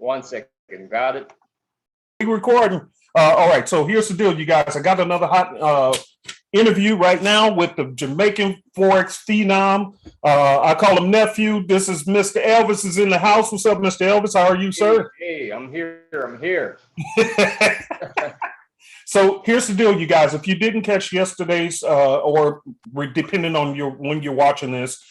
1 second. Got it. Recording. All right, so here's the deal, you guys. I got another hot interview right now with the Jamaican Forex phenom. I call him nephew. This is Mr. Elvis is in the house. What's up, Mr. Elvis? How are you, sir? Hey, I'm here. So here's the deal, you guys. If you didn't catch yesterday's, or depending on when you're watching this,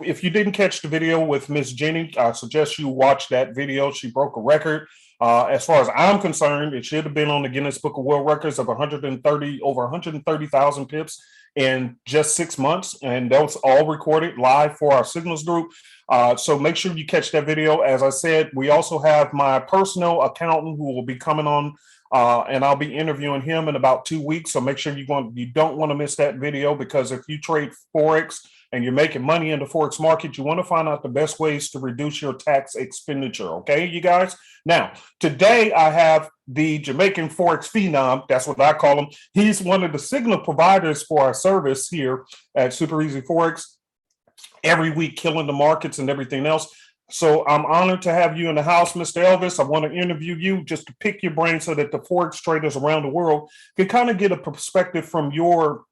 if you didn't catch the video with Miss Jenny, I suggest you watch that video. She broke a record. As far as I'm concerned, it should have been on the Guinness Book of World Records of over 130,000 pips in just 6 months. And that was all recorded live for our Signals group. So make sure you catch that video. As I said, we also have my personal accountant who will be coming on, and I'll be interviewing him in about 2 weeks. So make sure you don't want to miss that video, because if you trade Forex and you're making money in the Forex market, you want to find out the best ways to reduce your tax expenditure. Okay, you guys? Now, today I have the Jamaican Forex phenom. That's what I call him. He's one of the signal providers for our service here at Super Easy Forex. Every week, killing the markets and everything else. So I'm honored to have you in the house, Mr. Elvis. I want to interview you just to pick your brain so that the Forex traders around the world can kind of get a perspective from your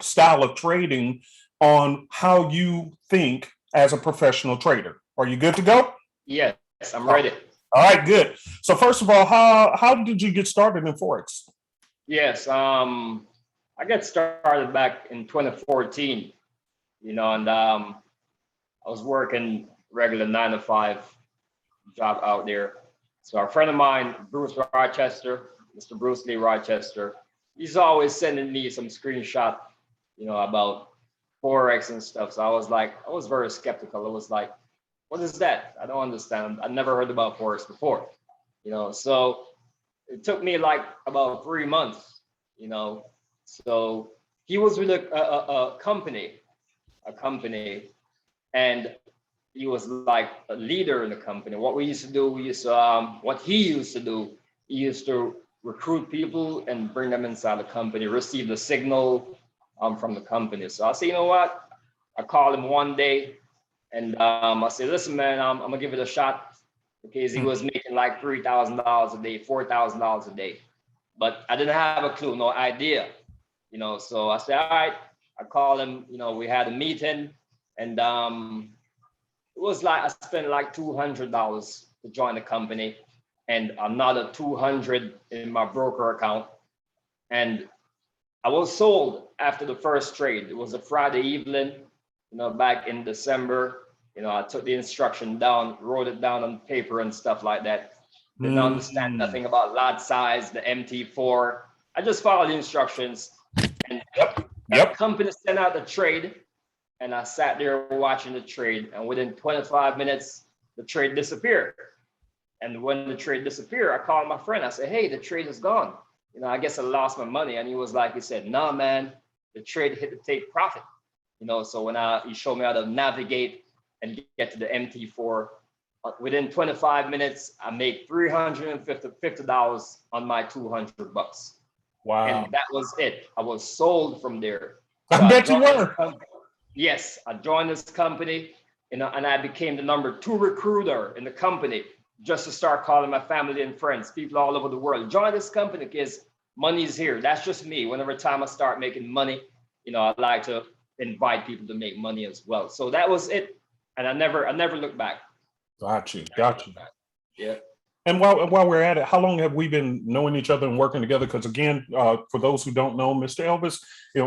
style of trading on how you think as a professional trader. Are you good to go? Yes, I'm ready. All right, good. So first of all, how did you get started in Forex? Yes, I got started back in 2014, and I was working regular 9-to-5 job out there. So a friend of mine, Bruce Rochester, Mr. Bruce Lee Rochester, he's always sending me some screenshot, about Forex and stuff. So I was very skeptical. It was like, what is that? I don't understand. I never heard about Forex before, so it took me like about 3 months, so he was with a company, and he was like a leader in the company. What he used to do, he used to recruit people and bring them inside the company, receive the signal from the company. So I said, you know what? I called him one day, and I said, listen, man, I'm gonna give it a shot, because he was making like $3,000 a day, $4,000 a day, but I didn't have a clue, no idea, So I said, all right. I called him. We had a meeting, and it was like I spent like $200 to join the company, and another $200 in my broker account, and I was sold after the first trade. It was a Friday evening, back in December. I took the instruction down, wrote it down on paper and stuff like that. Didn't understand nothing about lot size, the MT4. I just followed the instructions, and the company sent out the trade, and I sat there watching the trade, and within 25 minutes, the trade disappeared. And when the trade disappeared, I called my friend. I said, hey, the trade is gone. I guess I lost my money. And he said, nah, man, the trade hit the take profit. So when he showed me how to navigate and get to the MT4, within 25 minutes, I made $350 on my $200. Wow. And that was it. I was sold from there. So I bet you were. Yes, I joined this company, and I became the number 2 recruiter in the company, just to start calling my family and friends, people all over the world. Join this company because money's here. That's just me. Whenever time I start making money, I like to invite people to make money as well. So that was it, and I never looked back. Got you. Yeah. And while we're at it, how long have we been knowing each other and working together? Because again, for those who don't know, Mr. Elvis,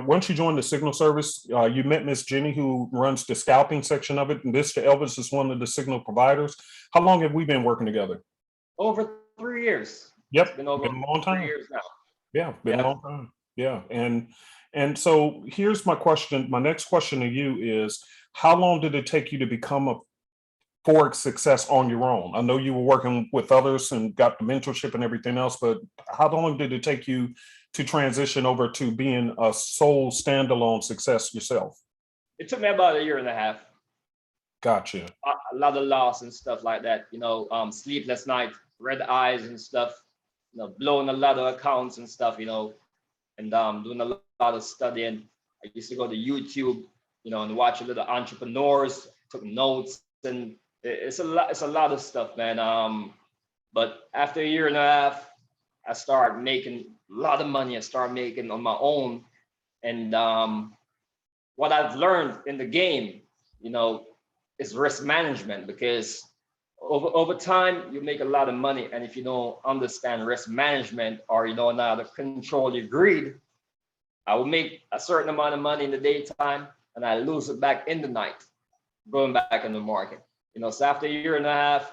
once you joined the Signal service, you met Miss Jenny, who runs the scalping section of it. And Mr. Elvis is one of the signal providers. How long have we been working together? Over 3 years. Yep, it's been a long time. 3 years now. Yeah, been a long time. Yeah, and so here's my question. My next question to you is, how long did it take you to become a Forex success on your own? I know you were working with others and got the mentorship and everything else, but how long did it take you to transition over to being a sole standalone success yourself? It took me about 1.5 years. Gotcha. A lot of loss and stuff like that, sleepless night, red eyes and stuff, blowing a lot of accounts and stuff, and doing a lot of studying. I used to go to YouTube, and watch a little entrepreneurs, took notes, and It's a lot of stuff, man. But after a year and a half, I started making a lot of money. I started making on my own. And what I've learned in the game, you know, is risk management, because over time you make a lot of money. And if you don't understand risk management, or you don't know how to control your greed, I will make a certain amount of money in the daytime and I lose it back in the night, going back in the market. You know, so after a year and a half,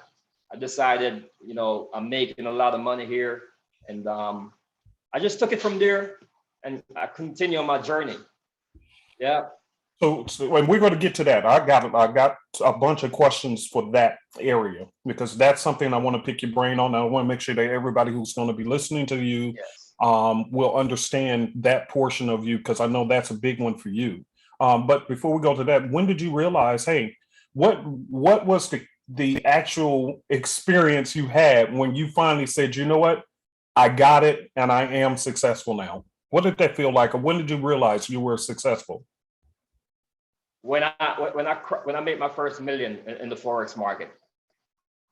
I decided, you know, I'm making a lot of money here. And I just took it from there and I continue on my journey. Yeah. So when we're going to get to that, I got a bunch of questions for that area, because that's something I want to pick your brain on. I want to make sure that everybody who's going to be listening to you Yes. will understand that portion of you, because I know that's a big one for you. But before we go to that, when did you realize, hey, what was the actual experience you had when you finally said, you know what, I got it and I am successful now? What did that feel like? Or when did you realize you were successful? When I made my first million in the Forex market,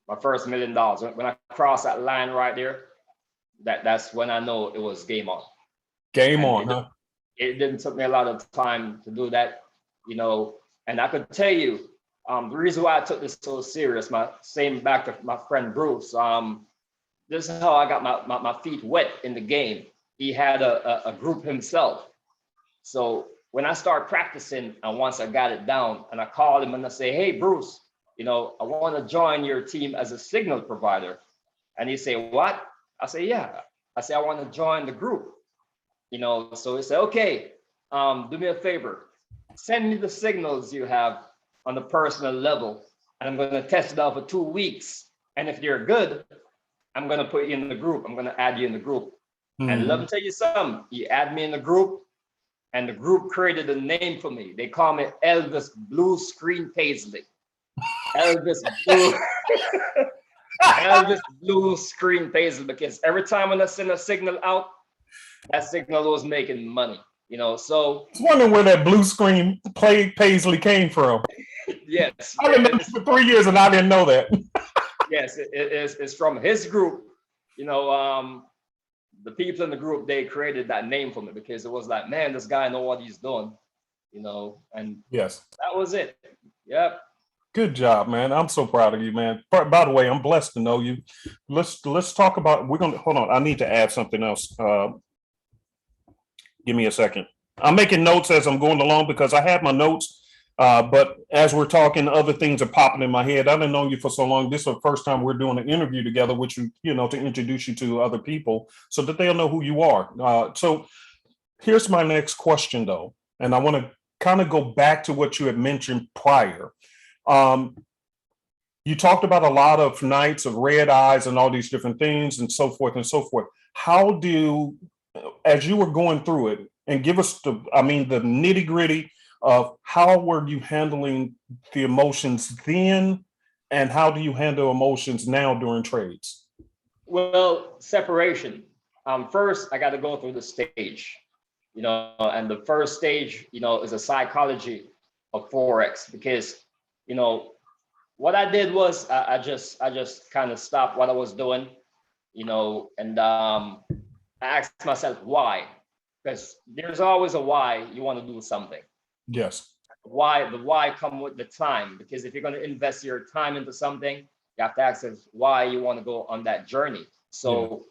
my first $1 million, when I crossed that line right there, that's when I know it was game on. Game And on, huh? it didn't took me a lot of time to do that, you know. And I could tell you, the reason why I took this so serious, my same back to my friend Bruce. This is how I got my feet wet in the game. He had a group himself. So when I start practicing, and once I got it down, and I called him and I say, hey, Bruce, you know, I want to join your team as a signal provider. And he say, what? I say, yeah. I say, I want to join the group. You know, so he said, okay, do me a favor. Send me the signals you have on the personal level, and I'm going to test it out for 2 weeks. And if you're good, I'm going to put you in the group. I'm going to add you in the group. And let me tell you something. You add me in the group, and the group created a name for me. They call me Elvis Blue Screen Paisley. Elvis Blue, Elvis Blue Screen Paisley, because every time when I send a signal out, that signal was making money, you know. So I was wondering where that blue screen Paisley came from. yes, I've been doing it for 3 years and I didn't know that. yes, it's from his group. You know, the people in the group, they created that name for me, because it was like, man, this guy know what he's doing, you know. And Yes. that was it. Yep. Good job, man. I'm so proud of you, man. By the way, I'm blessed to know you. Let's talk about, we're gonna hold on. I need to add something else. Give me a second. I'm making notes as I'm going along because I have my notes. But as we're talking, other things are popping in my head. I didn't know you for so long. This is the first time we're doing an interview together, which you know, to introduce you to other people so that they'll know who you are. So here's my next question, though, and I want to kind of go back to what you had mentioned prior. You talked about a lot of nights of red eyes and all these different things and so forth and so forth. How do, as you were going through it, and give us the nitty gritty of how were you handling the emotions then, and how do you handle emotions now during trades? Well, separation. First, I got to go through the stage, you know, and the first stage, you know, is a psychology of Forex, because, you know, what I did was I just kind of stopped what I was doing, you know, and I asked myself why, because there's always a why you want to do something. Yes. Why, the why come with the time, because if you're going to invest your time into something, you have to ask yourself why you want to go on that journey. So,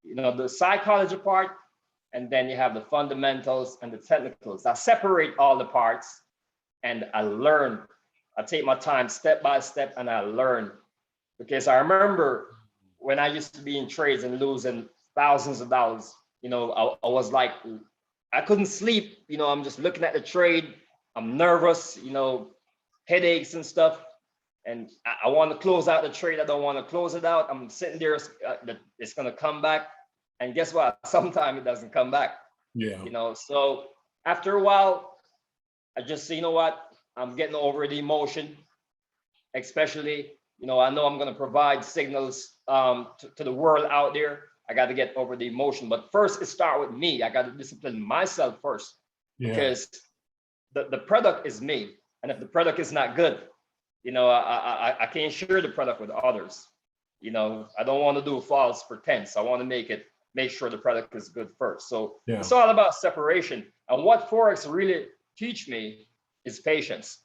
you know, the psychology part, and then you have the fundamentals and the technicals. I separate all the parts and I learn. I take my time step by step and I learn, because I remember when I used to be in trades and losing thousands of dollars, you know, I was like, I couldn't sleep, you know, I'm just looking at the trade. I'm nervous, you know, headaches and stuff. And I want to close out the trade. I don't want to close it out. I'm sitting there, it's going to come back. And guess what? Sometimes it doesn't come back. Yeah. You know, so after a while, I just say, you know what? I'm getting over the emotion, especially, you know I'm going to provide signals to the world out there. I got to get over the emotion. But first, it starts with me. I got to discipline myself first, because the product is me. And if the product is not good, I can't share the product with others. I don't want to do false pretense. I want to make sure the product is good first. So Yeah. it's all about separation. And what Forex really teach me is patience.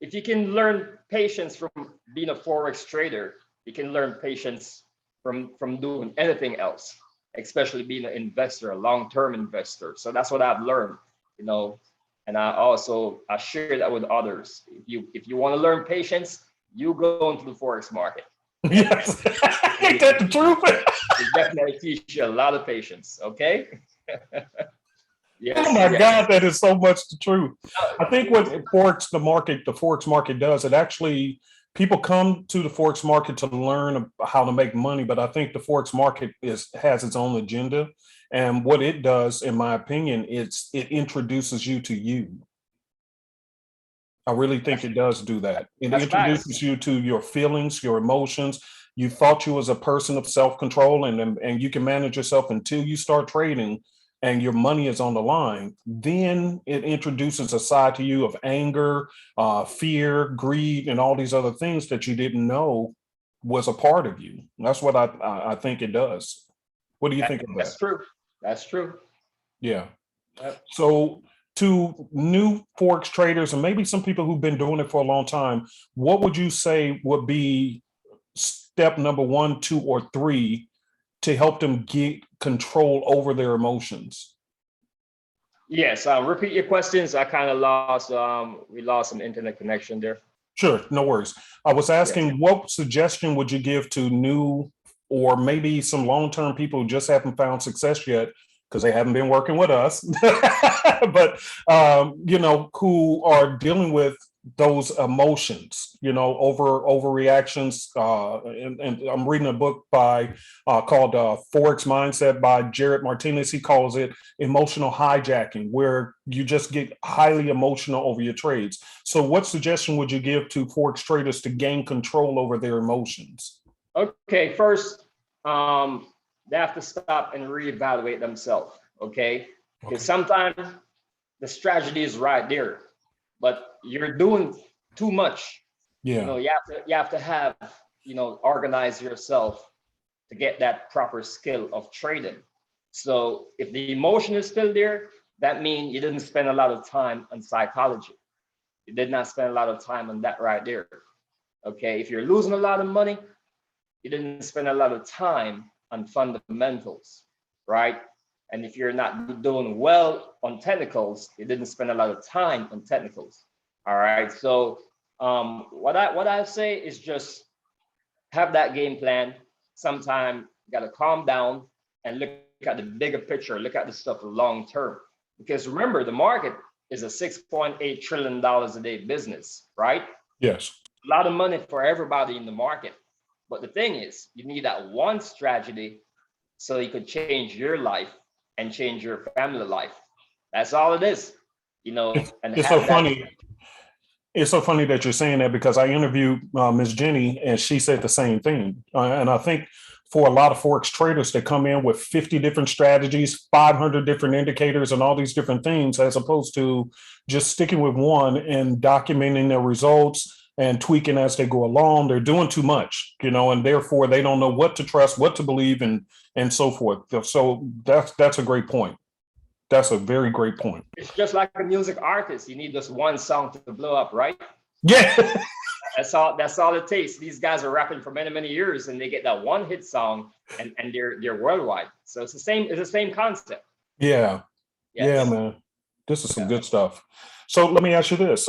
If you can learn patience from being a Forex trader, you can learn patience from doing anything else, especially being an investor, a long-term investor. So that's what I've learned, and I share that with others. If you want to learn patience, you go into the Forex market. Yes. Ain't that the truth? It definitely teach you a lot of patience. Okay. Yes. Oh my Yes. God, that is so much the truth. I think what the Forex market does, it actually, people come to the Forex market to learn how to make money, but I think the Forex market has its own agenda. And what it does, in my opinion, it introduces you to you. I really think it does do that. It That's facts. introduces you to your feelings, your emotions. You thought you was a person of self-control, and you can manage yourself until you start trading and your money is on the line. Then it introduces a side to you of anger, fear, greed, and all these other things that you didn't know was a part of you. That's what I think it does. What do you think of that? That's true. That's true. Yeah. Yep. So to new Forex traders and maybe some people who've been doing it for a long time, what would you say would be step number 1, 2, or 3 to help them get control over their emotions? Yes. Repeat your questions. I kind of lost. We lost some internet connection there. Sure, no worries. I was Yes. asking, what suggestion would you give to new or maybe some long-term people who just haven't found success yet because they haven't been working with us, but who are dealing with those emotions, overreactions. And I'm reading a book by called Forex Mindset by Jared Martinez. He calls it emotional hijacking, where you just get highly emotional over your trades. So what suggestion would you give to Forex traders to gain control over their emotions? Okay, first, they have to stop and reevaluate themselves. Okay, because sometimes the strategy is right there, but you're doing too much. Yeah. You have to have organize yourself to get that proper skill of trading. So if the emotion is still there, that means you didn't spend a lot of time on psychology. You did not spend a lot of time on that right there. Okay, if you're losing a lot of money, you didn't spend a lot of time on fundamentals, right? And if you're not doing well on technicals, you didn't spend a lot of time on technicals. All right. So what I say is just have that game plan. Sometime you gotta calm down and look at the bigger picture, look at the stuff long term. Because remember, the market is a $6.8 trillion a day business, right? Yes. A lot of money for everybody in the market. But the thing is, you need that one strategy so you could change your life and change your family life. That's all it is, and It's so have that. funny. It's so funny that you're saying that because I interviewed Ms. Jenny and she said the same thing. And I think for a lot of Forex traders that come in with 50 different strategies, 500 different indicators, and all these different things, as opposed to just sticking with one and documenting their results and tweaking as they go along, they're doing too much, and therefore they don't know what to trust, what to believe, and so forth. So that's a great point. That's a very great point. It's just like a music artist. You need just one song to blow up, right? Yeah. That's all it takes. These guys are rapping for many, many years and they get that one hit song and they're worldwide. So it's the same concept. Yeah. Yes. Yeah, man. This is some good stuff. So let me ask you this.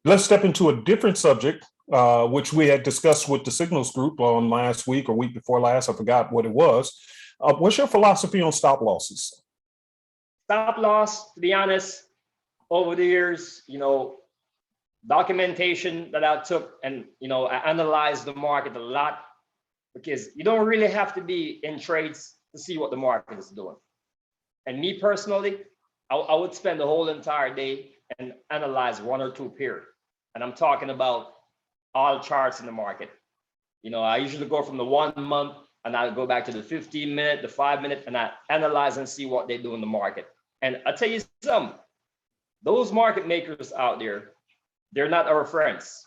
Let's step into a different subject, which we had discussed with the Signals group on last week or week before last. I forgot what it was. What's your philosophy on stop losses? Stop loss, to be honest, over the years, documentation that I took and, I analyzed the market a lot because you don't really have to be in trades to see what the market is doing. And me personally, I would spend the whole entire day and analyze one or two pairs. And I'm talking about all charts in the market. I usually go from the 1 month and I go back to the 15-minute, the 5-minute, and I analyze and see what they do in the market. And I'll tell you something, those market makers out there, they're not our friends.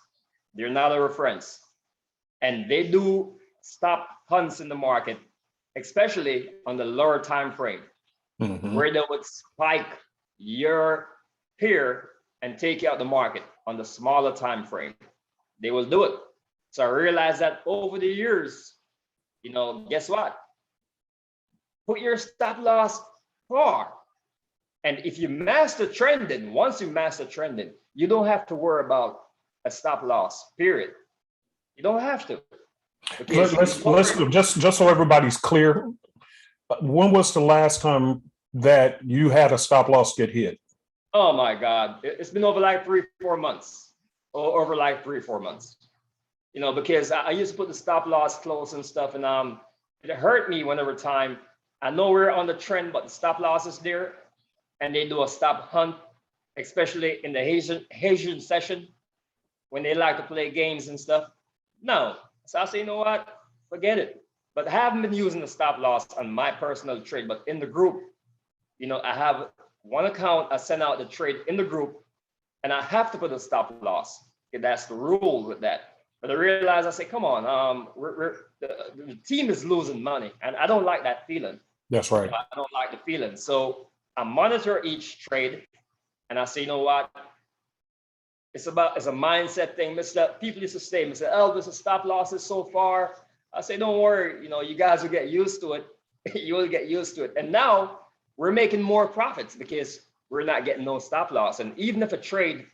They're not our friends. And they do stop hunts in the market, especially on the lower time frame, where they would spike your peer and take you out the market on the smaller time frame. They will do it. So I realized that over the years, guess what? Put your stop loss far. And if you master trending, once you master trending, you don't have to worry about a stop loss, period. You don't have to. Let's just so everybody's clear. When was the last time that you had a stop loss get hit? Oh my God. It's been over like 3-4 months. Over like 3-4 months. Because I used to put the stop loss close and stuff, and it hurt me whenever time. I know we're on the trend, but the stop loss is there, and they do a stop hunt, especially in the Haitian session when they like to play games and stuff. No, so I say, you know what, forget it. But I haven't been using the stop loss on my personal trade, but in the group, I have one account. I send out the trade in the group, and I have to put a stop loss. Okay, that's the rule with that. But I realized, I say, come on, the team is losing money, and I don't like that feeling. That's right. I don't like the feeling. So I monitor each trade, and I say, you know what? It's a mindset thing. People used to say, Mr. Elvis, the stop losses so far. I say, don't worry, you guys will get used to it. You will get used to it. And now we're making more profits because we're not getting no stop loss. And even if a trade,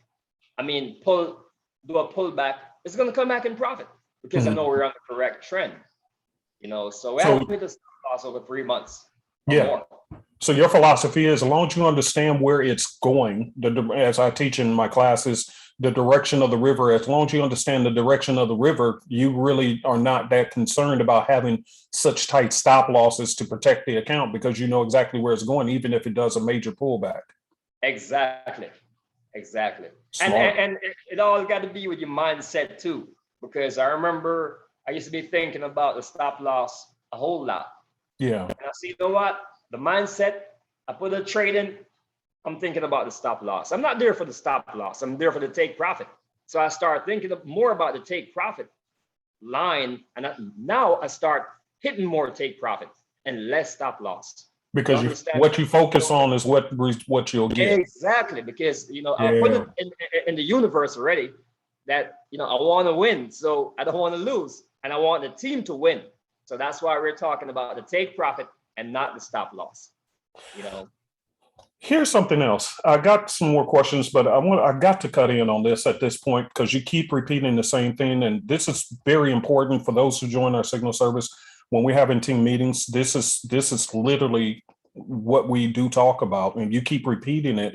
do a pullback, it's going to come back in profit because I know we're on the correct trend. So we haven't hit the stop loss over 3 months. More. So your philosophy is, as long as you understand where it's going, as I teach in my classes, the direction of the river, as long as you understand the direction of the river, you really are not that concerned about having such tight stop losses to protect the account because you know exactly where it's going, even if it does a major pullback. Exactly. And it all got to be with your mindset too, because I remember I used to be thinking about the stop loss a whole lot. Yeah. And I see, you know what? The mindset, I put a trade in, I'm thinking about the stop loss. I'm not there for the stop loss. I'm there for the take profit. So I start thinking more about the take profit line. And now I start hitting more take profit and less stop loss. Because what you focus on is what you'll get. Exactly. Because, I put it in the universe already that, I want to win. So I don't want to lose. And I want the team to win. So that's why we're talking about the take profit and not the stop loss. Here's something else. I got some more questions, but I got to cut in on this at this point because you keep repeating the same thing. And this is very important for those who join our signal service. When we're having team meetings, this is literally what we do talk about. And you keep repeating it.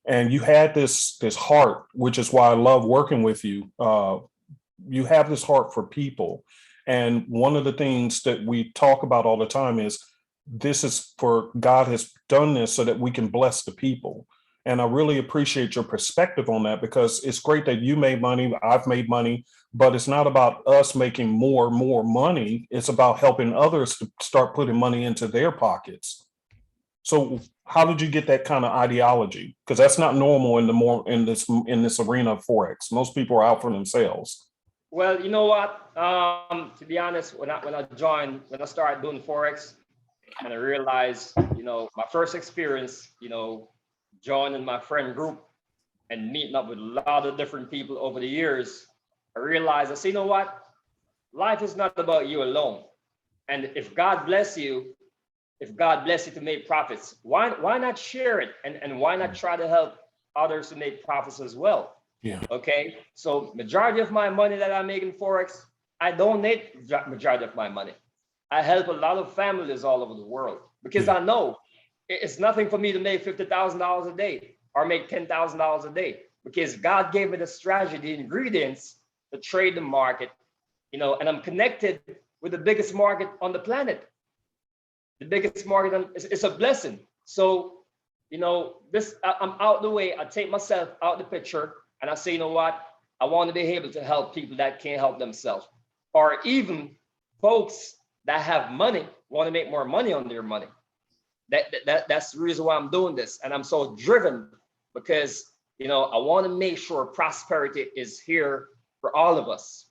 And you had this heart, which is why I love working with you. You have this heart for people. And one of the things that we talk about all the time is this is for God has done this so that we can bless the people. And I really appreciate your perspective on that because it's great that you made money. I've made money, but it's not about us making more money. It's about helping others to start putting money into their pockets. So how did you get that kind of ideology? Because that's not normal in this arena of Forex. Most people are out for themselves. Well, you know what? To be honest, when I started doing Forex, and I realized, my first experience, joining my friend group and meeting up with a lot of different people over the years, I realized, I say, you know what? Life is not about you alone. And if God bless you to make profits, why not share it? And why not try to help others to make profits as well? Yeah. Okay. So majority of my money that I make in Forex, I donate majority of my money. I help a lot of families all over the world because I know it's nothing for me to make $50,000 a day or make $10,000 a day because God gave me the strategy, the ingredients to trade the market, and I'm connected with the biggest market on the planet. The biggest market, it's a blessing. So, I'm out the way. I take myself out the picture and I say, you know what? I want to be able to help people that can't help themselves, or even folks that have money want to make more money on their money. That's the reason why I'm doing this. And I'm so driven because, I want to make sure prosperity is here for all of us,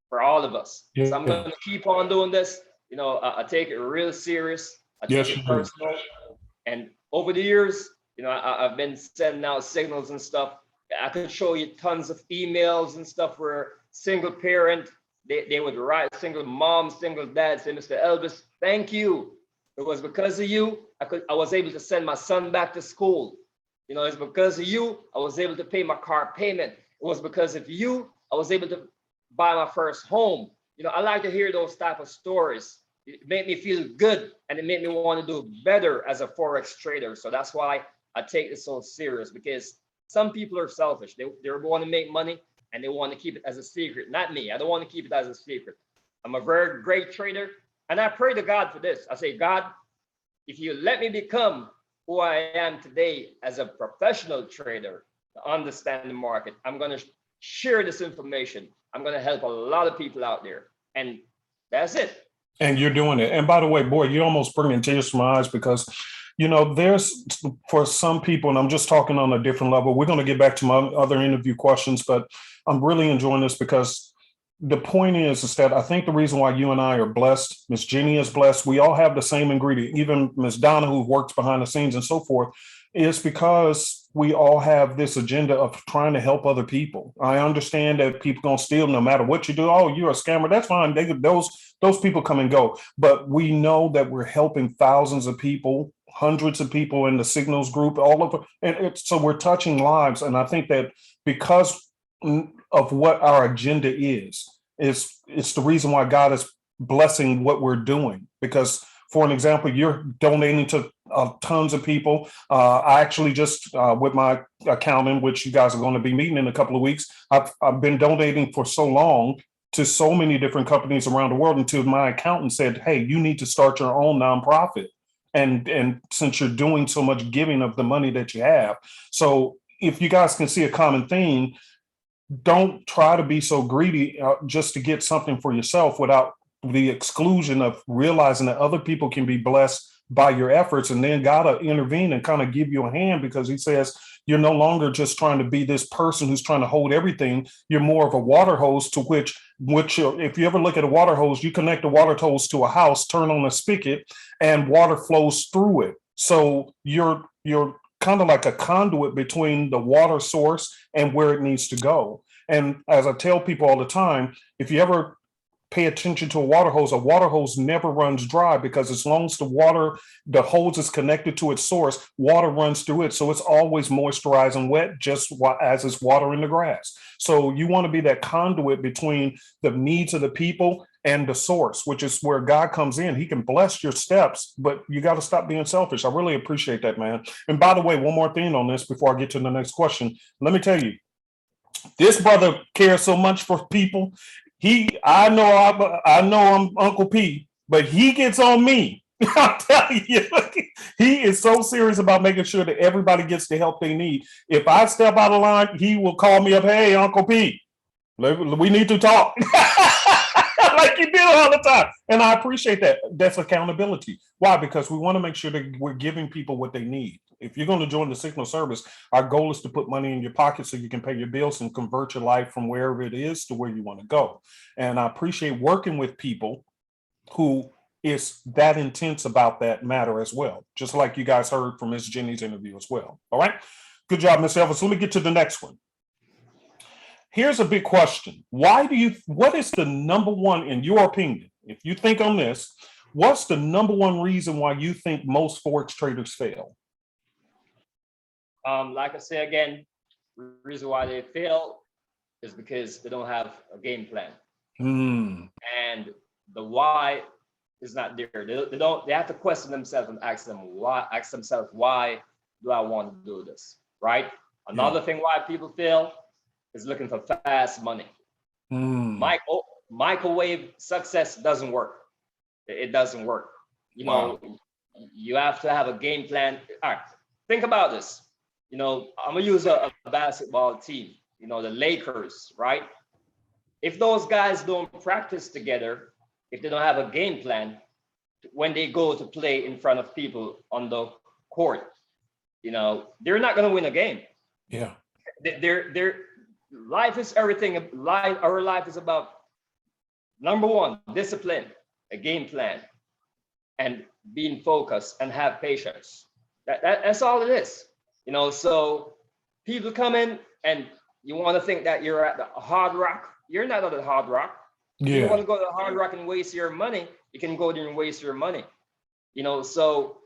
for all of us. So I'm Yeah. going to keep on doing this. You know, I take it real serious. I take Yes, you it do. personal. And over the years, you know, I've been sending out signals and stuff. I could show you tons of emails and stuff where single parent, they would write, single mom, single dad, say, Mr. Elvis, thank you. It was because of you, I was able to send my son back to school. You know, it's because of you, I was able to pay my car payment. It was because of you, I was able to buy my first home. You know, I like to hear those type of stories. It made me feel good, and it made me want to do better as a Forex trader. So that's why I take this so serious, because some people are selfish. They want to make money and they want to keep it as a secret. Not me. I don't want to keep it as a secret. I'm a very great trader, and I pray to God for this. I say, God, if you let me become who I am today as a professional trader to understand the market, I'm going to share this information. I'm going to help a lot of people out there. And that's it. And you're doing it. And by the way, boy, you're almost bringing tears to my eyes because, you know, there's for some people, and I'm just talking on a different level. We're going to get back to my other interview questions, but I'm really enjoying this because the point is that I think the reason why you and I are blessed, Miss Jenny is blessed, we all have the same ingredient, even Miss Donna, who works behind the scenes and so forth, is because we all have this agenda of trying to help other people. I understand that people gonna steal no matter what you do. Oh, you're a scammer. That's fine. Those people come and go. But we know that we're helping thousands of people, hundreds of people in the signals group, all of it. And so we're touching lives. And I think that because of what our agenda is, it's the reason why God is blessing what we're doing. Because for an example, you're donating to tons of people. I actually just, with my accountant, which you guys are going to be meeting in a couple of weeks, I've been donating for so long to so many different companies around the world until my accountant said, hey, you need to start your own nonprofit. And since you're doing so much giving of the money that you have. So if you guys can see a common theme, don't try to be so greedy just to get something for yourself without the exclusion of realizing that other people can be blessed by your efforts, and then God will intervene and kind of give you a hand because he says you're no longer just trying to be this person who's trying to hold everything. You're more of a water hose to which if you ever look at a water hose, you connect the water hose to a house, turn on a spigot, and water flows through it. So you're kind of like a conduit between the water source and where it needs to go. And as I tell people all the time, if you ever pay attention to a water hose never runs dry because as long as the hose is connected to its source, water runs through it. So it's always moisturized and wet, just as it's water in the grass. So you want to be that conduit between the needs of the people and the source, which is where God comes in. He can bless your steps, but you got to stop being selfish. I really appreciate that, man. And by the way, one more thing on this before I get to the next question. Let me tell you, this brother cares so much for people. I know I'm Uncle P, but he gets on me. I'm telling you, he is so serious about making sure that everybody gets the help they need. If I step out of line, he will call me up. Hey, Uncle P, we need to talk. Like you do all the time. And I appreciate that. That's accountability. Why? Because we want to make sure that we're giving people what they need. If you're going to join the Signal service, our goal is to put money in your pocket so you can pay your bills and convert your life from wherever it is to where you want to go. And I appreciate working with people who is that intense about that matter as well. Just like you guys heard from Ms. Jenny's interview as well. All right. Good job, Ms. Elvis. Let me get to the next one. Here's a big question. What is the number one, in your opinion, if you think on this, what's the number one reason why you think most Forex traders fail? Like I say again, the reason why they fail is because they don't have a game plan. And the why is not there. They have to question themselves and ask themselves, why do I want to do this? Right? Another thing why people fail is looking for fast money. Microwave success doesn't work. It doesn't work. You know, you have to have a game plan. All right, think about this. You know, I'm gonna use a basketball team, you know, the Lakers, right? If those guys don't practice together, if they don't have a game plan, when they go to play in front of people on the court, you know, they're not gonna win a game. Yeah. life is everything. Our life is about, number one, discipline, a game plan, and being focused and have patience. That's all it is. So people come in and you want to think that you're at the Hard Rock. You're not at the Hard Rock. If you want Yeah. to go to the Hard Rock and waste your money, you can go there and waste your money. So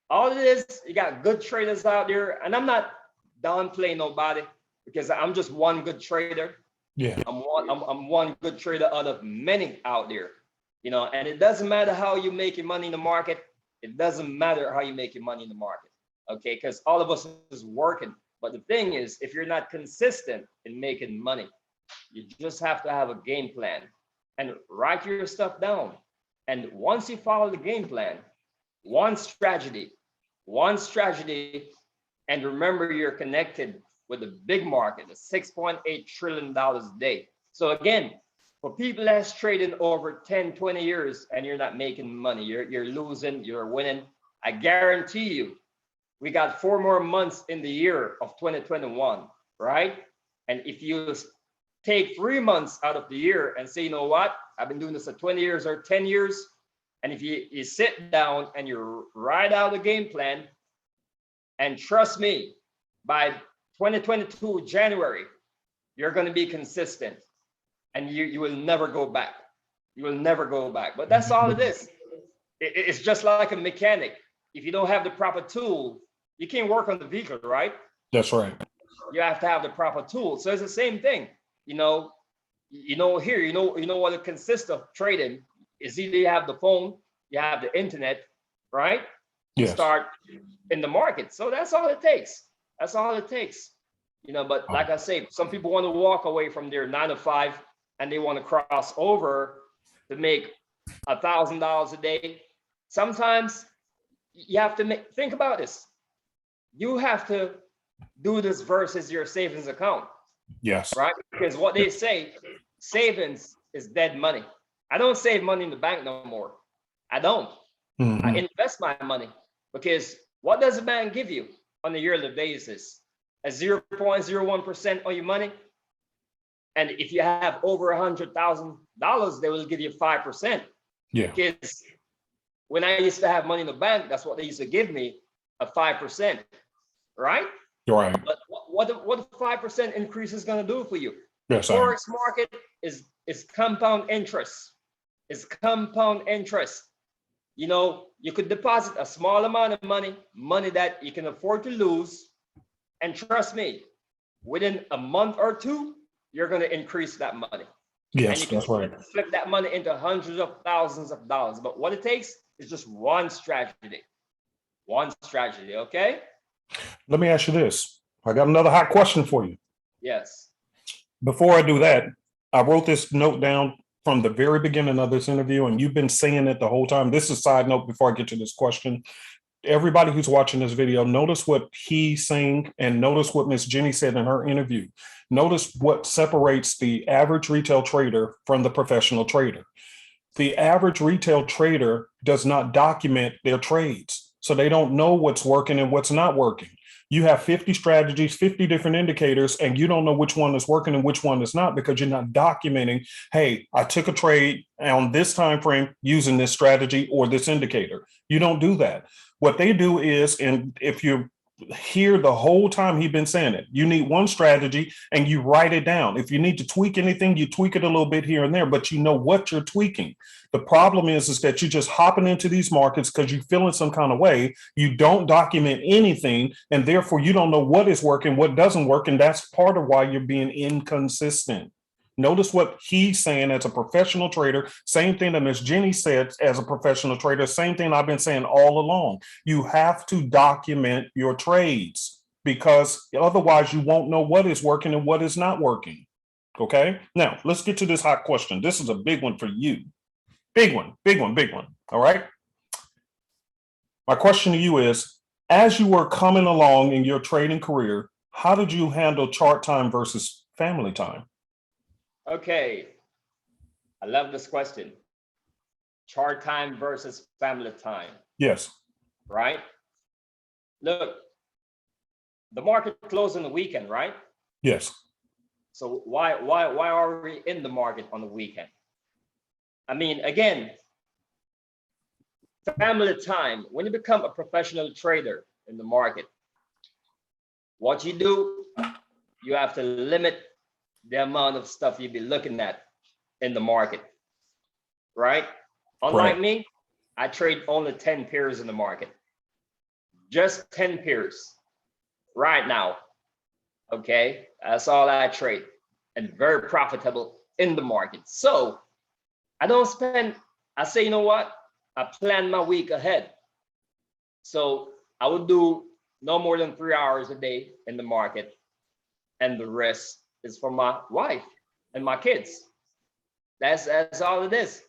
all it is, you got good traders out there, and I'm not downplaying nobody because I'm just one good trader. Yeah. I'm one good trader out of many out there. And it doesn't matter how you make your money in the market. It doesn't matter how you make your money in the market. Okay, because all of us is working. But the thing is, if you're not consistent in making money, you just have to have a game plan and write your stuff down. And once you follow the game plan, one strategy, and remember you're connected with the big market, the $6.8 trillion a day. So again, for people that's trading over 10, 20 years and you're not making money, you're losing, you're winning, I guarantee you, we got 4 more months in the year of 2021, right? And if you take 3 months out of the year and say, you know what, I've been doing this for 20 years or 10 years, and if you sit down and you write out a game plan, and trust me, by 2022 January, you're going to be consistent, and you will never go back. You will never go back. But that's all it is. It's just like a mechanic. If you don't have the proper tool, you can't work on the vehicle, right? That's right. You have to have the proper tool. So it's the same thing. Here, what it consists of trading is either you have the phone, you have the internet, right? You Yes. start in the market. So that's all it takes. That's all it takes. But like I say, some people want to walk away from their 9 to 5 and they want to cross over to make $1,000 a day. Sometimes you have to think about this. You have to do this versus your savings account. Yes. Right? Because what they say, savings is dead money. I don't save money in the bank no more. I don't. I invest my money because what does the bank give you on a yearly basis? A 0.01% on your money. And if you have over $100,000, they will give you 5%. Yeah. Because when I used to have money in the bank, that's what they used to give me, a 5%, right? Right. But what the 5% increase is going to do for you? Yes. Forex market is compound interest. It's compound interest. You could deposit a small amount of money that you can afford to lose. And trust me, within a month or two, you're going to increase that money. Yes, and you that's right. can flip that money into hundreds of thousands of dollars. But what it takes is just one strategy. One strategy, okay? Let me ask you this. I got another hot question for you. Yes. Before I do that, I wrote this note down from the very beginning of this interview, and you've been saying it the whole time. This is a side note before I get to this question. Everybody who's watching this video, notice what he's saying and notice what Miss Jenny said in her interview. Notice what separates the average retail trader from the professional trader. The average retail trader does not document their trades, so they don't know what's working and what's not working. You have 50 strategies, 50 different indicators, and you don't know which one is working and which one is not because you're not documenting, hey, I took a trade on this time frame using this strategy or this indicator. You don't do that. What they do is, and if you hear the whole time he's been saying it, you need one strategy and you write it down. If you need to tweak anything, you tweak it a little bit here and there, but you know what you're tweaking. The problem is that you're just hopping into these markets because you feel in some kind of way. You don't document anything, and therefore you don't know what is working, what doesn't work, and that's part of why you're being inconsistent. Notice what he's saying as a professional trader, same thing that Ms. Jenny said as a professional trader, same thing I've been saying all along. You have to document your trades because otherwise you won't know what is working and what is not working. Okay, now let's get to this hot question. This is a big one for you. Big one, big one, big one. All right. My question to you is, as you were coming along in your trading career, how did you handle chart time versus family time? Okay. I love this question. Chart time versus family time. Yes. Right? Look, the market closed on the weekend, right? Yes. So why are we in the market on the weekend? I mean, again, family time. When you become a professional trader in the market, what you do, you have to limit the amount of stuff you be looking at in the market, right? Unlike me, I trade only 10 pairs in the market, just 10 pairs right now. Okay, that's all I trade, and very profitable in the market. So I don't spend, I say, you know what? I plan my week ahead. So I would do no more than 3 hours a day in the market, and the rest is for my wife and my kids. That's all it is.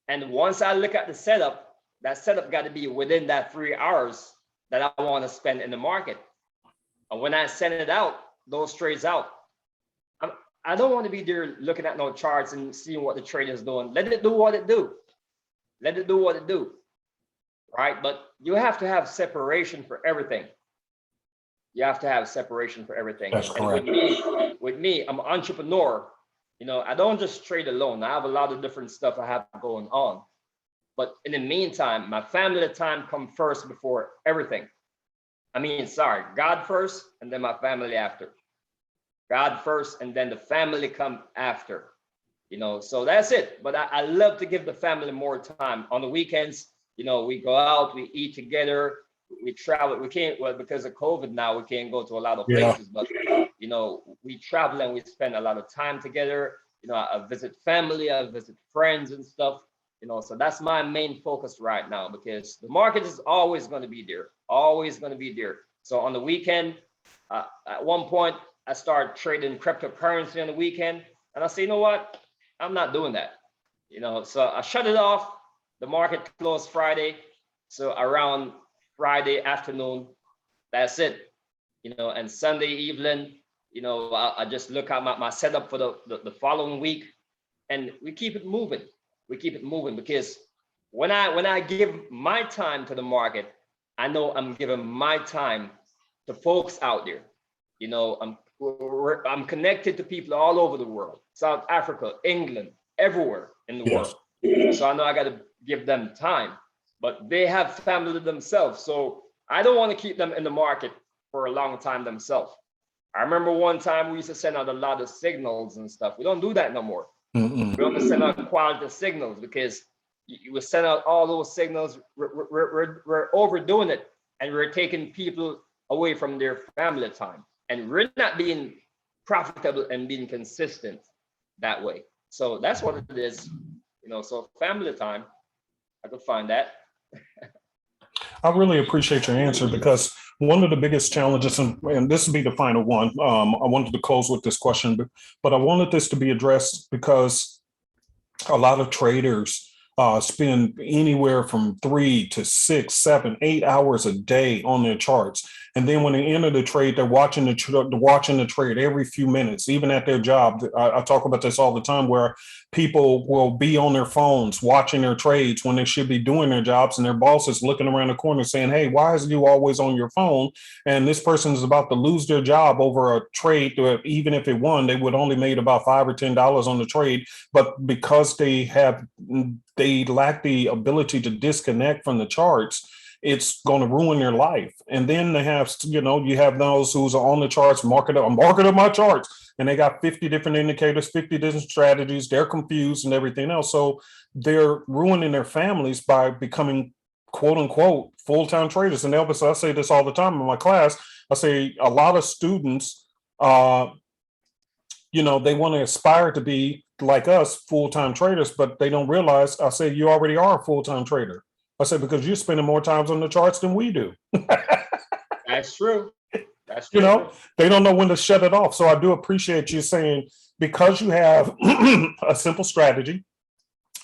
And once I look at the setup, that setup got to be within that 3 hours that I want to spend in the market. And when I send it out, those trades out, I don't want to be there looking at no charts and seeing what the trader is doing. Let it do what it do. Let it do what it do. Right? But you have to have separation for everything. You have to have separation for everything. That's correct. And with me, I'm an entrepreneur. You know, I don't just trade alone. I have a lot of different stuff I have going on. But in the meantime, my family time come first before everything. I mean, sorry, God first and then my family after. God first and then the family come after. You know, so that's it. But I love to give the family more time. On the weekends, you know, we go out, we eat together, we travel. We can't, well, because of COVID now, we can't go to a lot of places, but, you know, we travel and we spend a lot of time together. You know, I visit family, I visit friends and stuff, you know, so that's my main focus right now, because the market is always going to be there, always going to be there. So on the weekend, at one point, I started trading cryptocurrency on the weekend, and I say, you know what? I'm not doing that. You know, so I shut it off. The market closed Friday. So around Friday afternoon, that's it. You know, and Sunday evening, you know, I just look at my setup for the following week, and we keep it moving. We keep it moving, because when I give my time to the market, I know I'm giving my time to folks out there. You know, I'm connected to people all over the world, South Africa, England, everywhere in the world. So I know I got to give them time, but they have family themselves. So I don't want to keep them in the market for a long time themselves. I remember one time we used to send out a lot of signals and stuff. We don't do that no more. We don't send out quality signals, because you will send out all those signals. We're overdoing it, and we're taking people away from their family time. And we're not being profitable and being consistent that way. So that's what it is, you know. So family time, I could find that. I really appreciate your answer, because one of the biggest challenges, and this will be the final one, I wanted to close with this question, but I wanted this to be addressed because a lot of traders spend anywhere from 3 to 6, 7, 8 hours a day on their charts. And then when they enter the trade, they're watching the trade every few minutes, even at their job. I talk about this all the time, where people will be on their phones watching their trades when they should be doing their jobs, and their boss is looking around the corner saying, hey, why is you always on your phone? And this person is about to lose their job over a trade. Even if it won, they would only made about $5 or $10 on the trade. But because they lack the ability to disconnect from the charts, it's going to ruin their life. And then they have, you have those who's on the charts, market up my charts, and they got 50 different indicators, 50 different strategies. They're confused and everything else. So they're ruining their families by becoming, quote unquote, full-time traders. And Elvis, I say this all the time in my class. I say a lot of students, they want to aspire to be like us, full-time traders, but they don't realize, I say, you already are a full-time trader. I said, because you're spending more times on the charts than we do. That's true. That's true. They don't know when to shut it off. So I do appreciate you saying, because you have a simple strategy,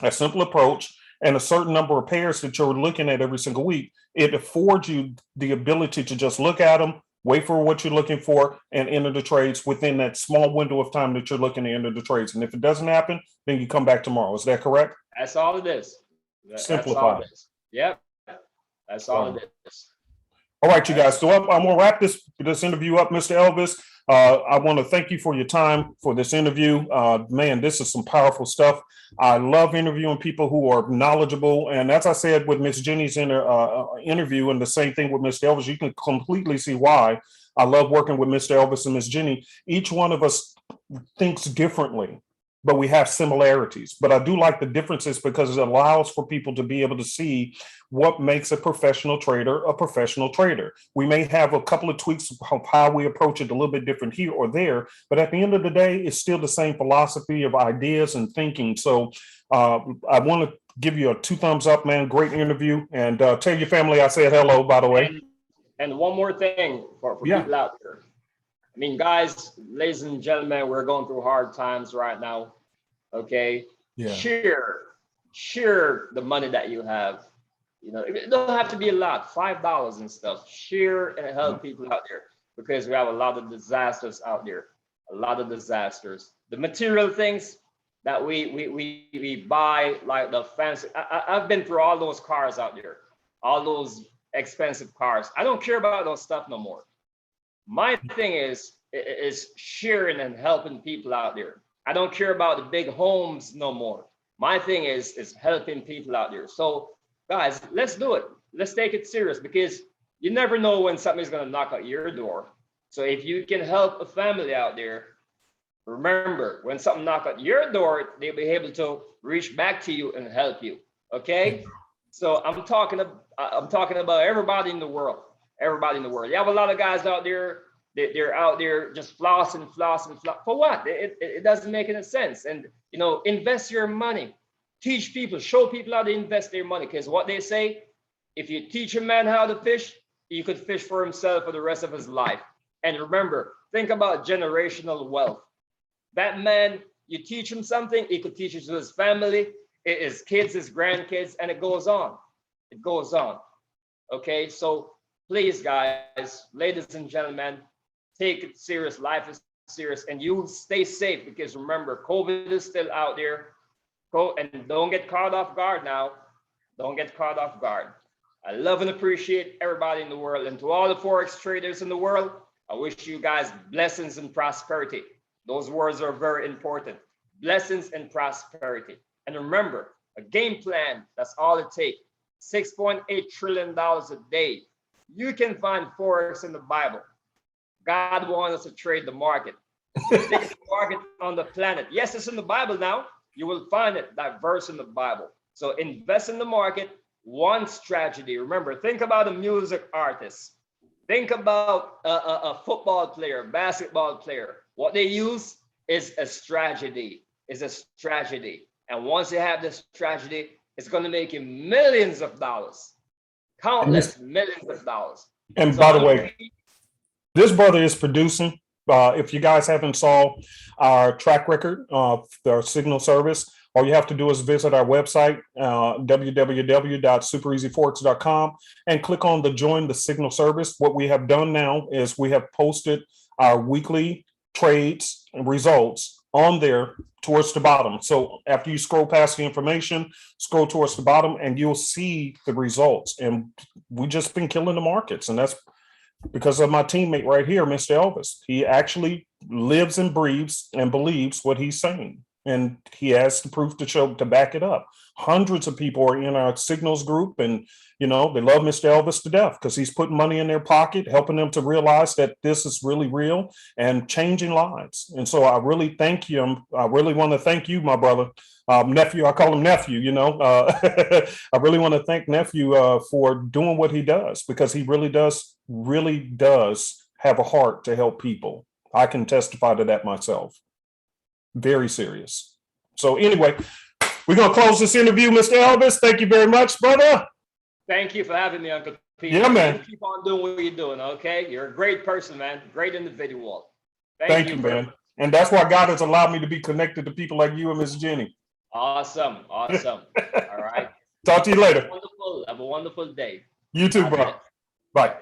a simple approach, and a certain number of pairs that you're looking at every single week, it affords you the ability to just look at them, wait for what you're looking for, and enter the trades within that small window of time that you're looking to enter the trades. And if it doesn't happen, then you come back tomorrow. Is that correct? That's all it is. Simplify. That's all it is. Yep. That's all it is. All right, you guys. So I'm going to wrap this this interview up, Mr. Elvis. I want to thank you for your time for this interview. Man, this is some powerful stuff. I love interviewing people who are knowledgeable. And as I said with Miss Jenny's interview, and the same thing with Mr. Elvis, you can completely see why I love working with Mr. Elvis and Miss Jenny. Each one of us thinks differently, but we have similarities. But I do like the differences because it allows for people to be able to see what makes a professional trader a professional trader. We may have a couple of tweaks of how we approach it a little bit different here or there, but at the end of the day, it's still the same philosophy of ideas and thinking. So I want to give you a 2 thumbs up, man. Great interview. And tell your family I said hello, by the way. And one more thing for people out there. I mean, guys, ladies and gentlemen, we're going through hard times right now. Okay. Yeah. Share the money that you have. You know, it don't have to be a lot, $5 and stuff. Share and help people out there, because we have a lot of disasters out there. A lot of disasters. The material things that we buy, like the fancy. I've been through all those cars out there, all those expensive cars. I don't care about those stuff no more. My thing is sharing and helping people out there. I don't care about the big homes no more. My thing is helping people out there. So guys, let's do it. Let's take it serious, because you never know when something's going to knock at your door. So if you can help a family out there, remember, when something knocks at your door, they'll be able to reach back to you and help you. Okay? So I'm talking about everybody in the world. Everybody in the world. You have a lot of guys out there. They're out there just flossing. For what? It doesn't make any sense. And, you know, invest your money. Teach people, show people how to invest their money. Because what they say, if you teach a man how to fish, he could fish for himself for the rest of his life. And remember, think about generational wealth. That man, you teach him something, he could teach it to his family, his kids, his grandkids, and it goes on. It goes on. Okay, so please, guys, ladies and gentlemen, take it serious. Life is serious, and you stay safe, because remember, COVID is still out there. Go and don't get caught off guard now. Don't get caught off guard. I love and appreciate everybody in the world, and to all the Forex traders in the world, I wish you guys blessings and prosperity. Those words are very important. Blessings and prosperity. And remember, a game plan, that's all it takes. $6.8 trillion a day. You can find Forex in the Bible. God wants us to trade the market. The biggest market on the planet. Yes, it's in the Bible now. You will find it, that verse in the Bible. So invest in the market, one strategy. Remember, think about a music artist. Think about a football player, basketball player. What they use is a strategy, And once you have this strategy, it's going to make you millions of dollars, countless millions of dollars. And so by the way, this brother is producing. If you guys haven't saw our track record of the signal service, all you have to do is visit our website, www.superezforex.com, and click on the join the signal service. What we have done now is we have posted our weekly trades and results on there towards the bottom. So after you scroll past the information, scroll towards the bottom, and you'll see the results. And we've just been killing the markets. And that's because of my teammate right here, Mr. Elvis. He actually lives and breathes and believes what he's saying. And he has the proof to back it up. Hundreds of people are in our signals group, and they love Mr. Elvis to death because he's putting money in their pocket, helping them to realize that this is really real and changing lives. And so I really thank you. I really want to thank you, my brother, nephew. I call him nephew. I really want to thank nephew for doing what he does, because he really does have a heart to help people. I can testify to that myself. Very serious. So anyway, we're going to close this interview, Mr. Elvis. Thank you very much, brother. Thank you for having me, Uncle Peter. Yeah, man. Keep on doing what you're doing, okay? You're a great person, man. Great individual. Thank you, man. And that's why God has allowed me to be connected to people like you and Miss Jenny. Awesome. All right. Talk to you later. Have a wonderful day. You too, bro. Bye.